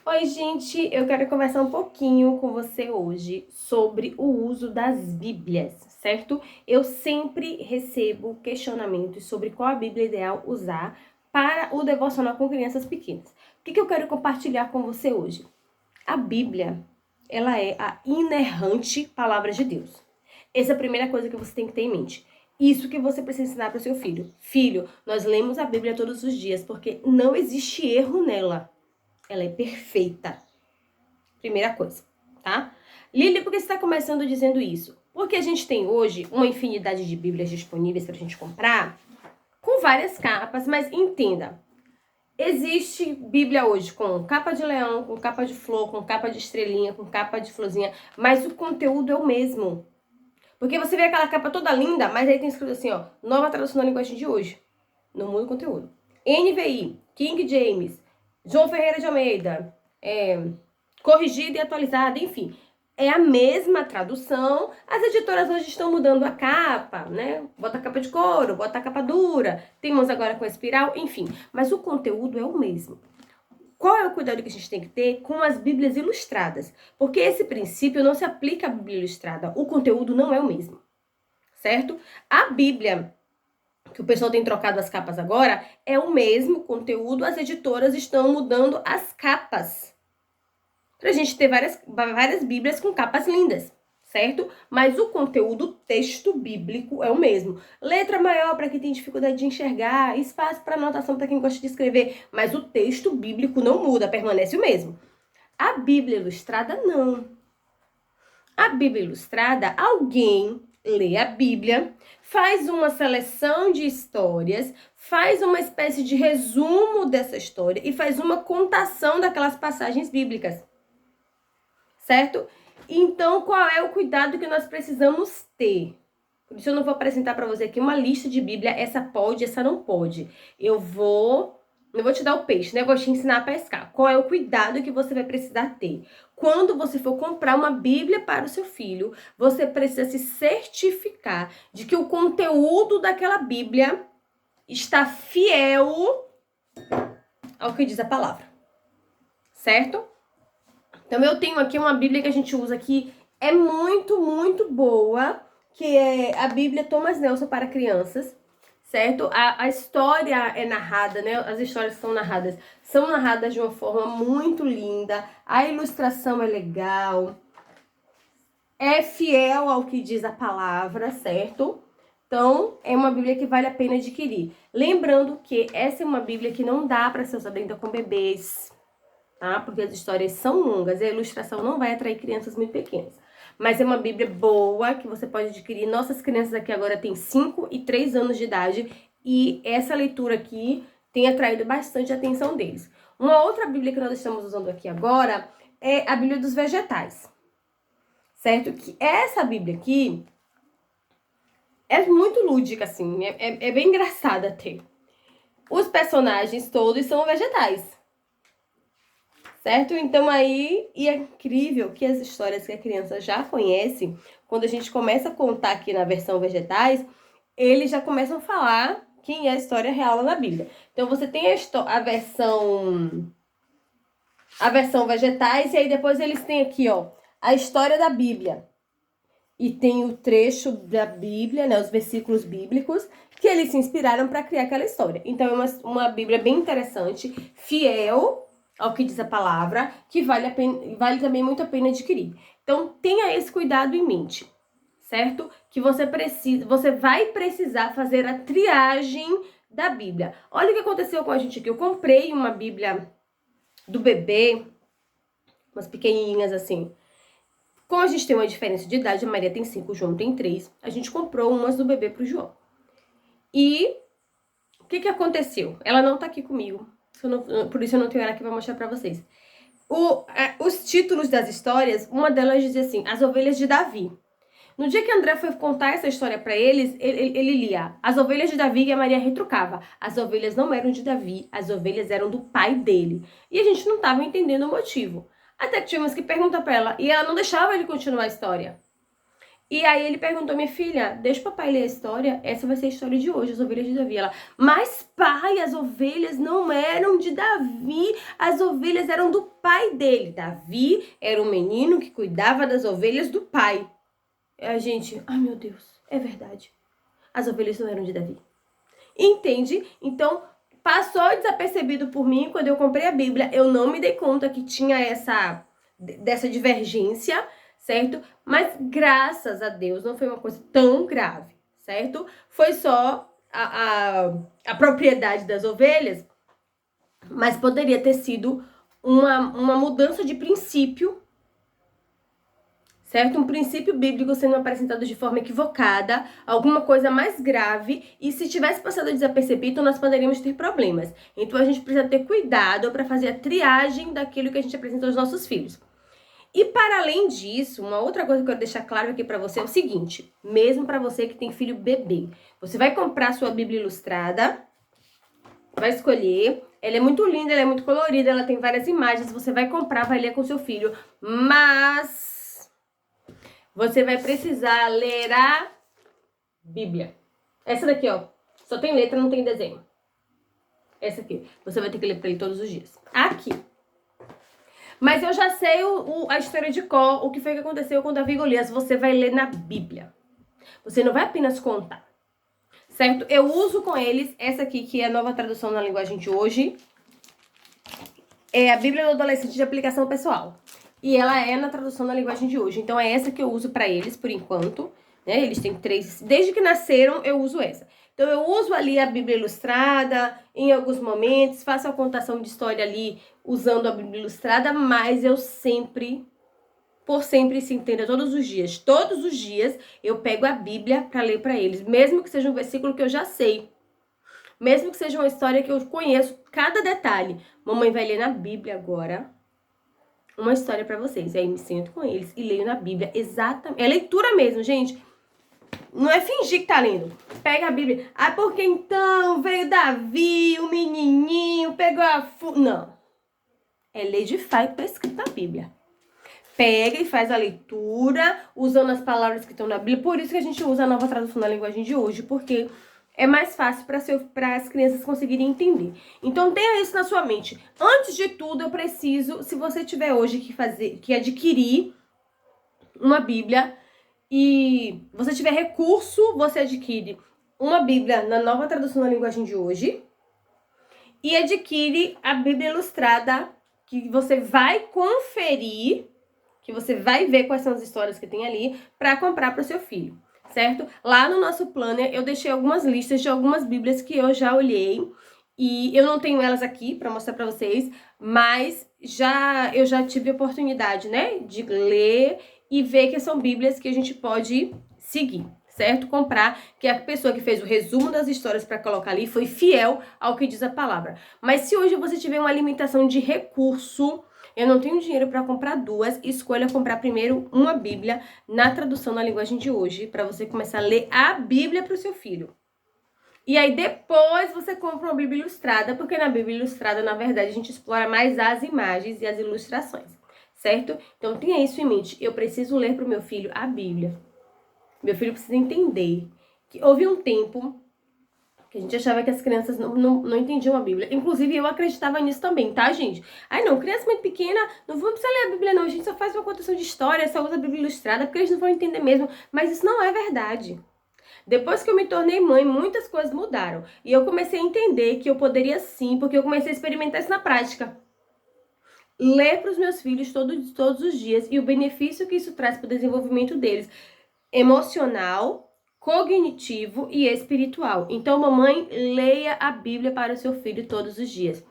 Oi, gente, eu quero conversar um pouquinho com você hoje sobre o uso das Bíblias, certo? Eu sempre recebo questionamentos sobre qual a Bíblia ideal usar para o devocional com crianças pequenas. O que eu quero compartilhar com você hoje? A Bíblia, ela é a inerrante palavra de Deus. Essa é a primeira coisa que você tem que ter em mente. Isso que você precisa ensinar para o seu filho. Filho, nós lemos a Bíblia todos os dias porque não existe erro nela. Ela é perfeita. Primeira coisa, tá? Lili, por que você está começando dizendo isso? Porque a gente tem hoje uma infinidade de Bíblias disponíveis para a gente comprar, com várias capas, mas entenda, existe Bíblia hoje com capa de leão, com capa de flor, com capa de estrelinha, com capa de florzinha, mas o conteúdo é o mesmo. Porque você vê aquela capa toda linda, mas aí tem escrito assim, ó, nova tradução da linguagem de hoje. Não muda o conteúdo. NVI, King James, João Ferreira de Almeida, corrigida e atualizada, enfim. É a mesma tradução. As editoras hoje estão mudando a capa, né? Bota a capa de couro, bota a capa dura. Temos agora com a espiral, enfim. Mas o conteúdo é o mesmo. Qual é o cuidado que a gente tem que ter com as Bíblias ilustradas? Porque esse princípio não se aplica à Bíblia ilustrada. O conteúdo não é o mesmo, certo? A Bíblia, que o pessoal tem trocado as capas agora, é o mesmo conteúdo. As editoras estão mudando as capas pra gente ter várias Bíblias com capas lindas, certo? Mas o conteúdo, o texto bíblico é o mesmo. Letra maior para quem tem dificuldade de enxergar, espaço para anotação para quem gosta de escrever, mas o texto bíblico não muda, permanece o mesmo. A Bíblia ilustrada, não. A Bíblia ilustrada, alguém lê a Bíblia, faz uma seleção de histórias, faz uma espécie de resumo dessa história e faz uma contação daquelas passagens bíblicas, certo? Então, qual é o cuidado que nós precisamos ter? Por isso eu não vou apresentar para você aqui uma lista de Bíblia, essa pode, essa não pode. Eu não vou te dar o peixe, né? Eu vou te ensinar a pescar. Qual é o cuidado que você vai precisar ter? Quando você for comprar uma Bíblia para o seu filho, você precisa se certificar de que o conteúdo daquela Bíblia está fiel ao que diz a palavra, certo? Então eu tenho aqui uma Bíblia que a gente usa aqui, é muito, muito boa, que é a Bíblia Thomas Nelson para crianças, certo? A história é narrada, né? As histórias são narradas de uma forma muito linda, a ilustração é legal, é fiel ao que diz a palavra, certo? Então, é uma Bíblia que vale a pena adquirir. Lembrando que essa é uma Bíblia que não dá para ser usada ainda com bebês, tá? Porque as histórias são longas e a ilustração não vai atrair crianças muito pequenas. Mas é uma Bíblia boa que você pode adquirir. Nossas crianças aqui agora têm 5 e 3 anos de idade e essa leitura aqui tem atraído bastante a atenção deles. Uma outra Bíblia que nós estamos usando aqui agora é a Bíblia dos Vegetais, certo? Que essa Bíblia aqui é muito lúdica, assim, é bem engraçada até. Os personagens todos são vegetais, certo? Então aí, e é incrível que as histórias que a criança já conhece, quando a gente começa a contar aqui na versão vegetais, eles já começam a falar quem é a história real lá na Bíblia. Então você tem a versão vegetais, e aí depois eles têm aqui, ó, a história da Bíblia. E tem o trecho da Bíblia, né, os versículos bíblicos, que eles se inspiraram para criar aquela história. Então é uma Bíblia bem interessante, fiel ao que diz a palavra, que vale também muito a pena adquirir. Então tenha esse cuidado em mente, certo? Que você vai precisar fazer a triagem da Bíblia. Olha o que aconteceu com a gente aqui. Eu comprei uma Bíblia do bebê, umas pequenininhas assim. Como a gente tem uma diferença de idade, a Maria tem 5, o João tem 3, a gente comprou umas do bebê pro João. E o que aconteceu? Ela não tá aqui comigo, por isso eu não tenho ela aqui pra mostrar pra vocês. Os títulos das histórias, uma delas dizia assim, As Ovelhas de Davi. No dia que André foi contar essa história pra eles, ele lia As Ovelhas de Davi, e a Maria retrucava. As ovelhas não eram de Davi, as ovelhas eram do pai dele. E a gente não tava entendendo o motivo. Até que tínhamos que perguntar pra ela, e ela não deixava ele continuar a história. E aí ele perguntou, minha filha, deixa o papai ler a história, essa vai ser a história de hoje, as ovelhas de Davi. Ela, mas pai, as ovelhas não eram de Davi, as ovelhas eram do pai dele. Davi era um menino que cuidava das ovelhas do pai. E a gente, ai meu Deus, é verdade. As ovelhas não eram de Davi. Entende? Então, passou desapercebido por mim quando eu comprei a Bíblia. Eu não me dei conta que tinha dessa divergência, certo? Mas graças a Deus não foi uma coisa tão grave, certo? Foi só a propriedade das ovelhas, mas poderia ter sido uma mudança de princípio, certo? Um princípio bíblico sendo apresentado de forma equivocada, alguma coisa mais grave, e se tivesse passado desapercebido, nós poderíamos ter problemas. Então a gente precisa ter cuidado para fazer a triagem daquilo que a gente apresenta aos nossos filhos. E para além disso, uma outra coisa que eu quero deixar claro aqui para você é o seguinte, mesmo para você que tem filho bebê, você vai comprar sua Bíblia Ilustrada, vai escolher, ela é muito linda, ela é muito colorida, ela tem várias imagens, você vai comprar, vai ler com seu filho, mas você vai precisar ler a Bíblia. Essa daqui, ó, só tem letra, não tem desenho. Essa aqui, você vai ter que ler para ele todos os dias. Aqui. Mas eu já sei a história de cor, o que foi que aconteceu com Davi e Golias. Você vai ler na Bíblia. Você não vai apenas contar, certo? Eu uso com eles essa aqui, que é a nova tradução na linguagem de hoje. É a Bíblia do Adolescente de Aplicação Pessoal. E ela é na tradução na linguagem de hoje. Então é essa que eu uso para eles, por enquanto. Né? Eles têm 3... Desde que nasceram, eu uso essa. Então eu uso ali a Bíblia Ilustrada, em alguns momentos, faço a contação de história ali usando a Bíblia Ilustrada, mas eu sempre, por sempre, se entenda, todos os dias, eu pego a Bíblia para ler para eles, mesmo que seja um versículo que eu já sei, mesmo que seja uma história que eu conheço cada detalhe. Mamãe vai ler na Bíblia agora uma história para vocês, e aí me sento com eles e leio na Bíblia exatamente, é leitura mesmo, gente. Não é fingir que tá lendo. Pega a Bíblia. Ah, porque então veio Davi, o menininho, pegou Não. É ler de fato, tá escrito na Bíblia. Pega e faz a leitura, usando as palavras que estão na Bíblia. Por isso que a gente usa a nova tradução na linguagem de hoje, porque é mais fácil para as crianças conseguirem entender. Então tenha isso na sua mente. Antes de tudo, eu preciso, se você tiver hoje que adquirir uma Bíblia, e você tiver recurso, você adquire uma Bíblia na nova tradução na linguagem de hoje e adquire a Bíblia Ilustrada, que você vai conferir, que você vai ver quais são as histórias que tem ali para comprar para o seu filho, certo? Lá no nosso planner eu deixei algumas listas de algumas Bíblias que eu já olhei e eu não tenho elas aqui para mostrar para vocês, mas eu já tive a oportunidade, né, de ler e ver que são Bíblias que a gente pode seguir, certo? Comprar, que a pessoa que fez o resumo das histórias para colocar ali foi fiel ao que diz a palavra. Mas se hoje você tiver uma limitação de recurso, eu não tenho dinheiro para comprar duas, escolha comprar primeiro uma Bíblia na tradução na linguagem de hoje, para você começar a ler a Bíblia para o seu filho. E aí depois você compra uma Bíblia Ilustrada, porque na Bíblia Ilustrada, na verdade, a gente explora mais as imagens e as ilustrações. Certo? Então tenha isso em mente. Eu preciso ler para o meu filho a Bíblia. Meu filho precisa entender que houve um tempo que a gente achava que as crianças não entendiam a Bíblia. Inclusive eu acreditava nisso também, tá, gente? Ai não, criança muito pequena, não vamos precisar ler a Bíblia não. A gente só faz uma contação de história, só usa a Bíblia Ilustrada, porque eles não vão entender mesmo. Mas isso não é verdade. Depois que eu me tornei mãe, muitas coisas mudaram. E eu comecei a entender que eu poderia sim, porque eu comecei a experimentar isso na prática. Ler para os meus filhos todos os dias e o benefício que isso traz para o desenvolvimento deles, emocional, cognitivo e espiritual. Então, mamãe, leia a Bíblia para o seu filho todos os dias.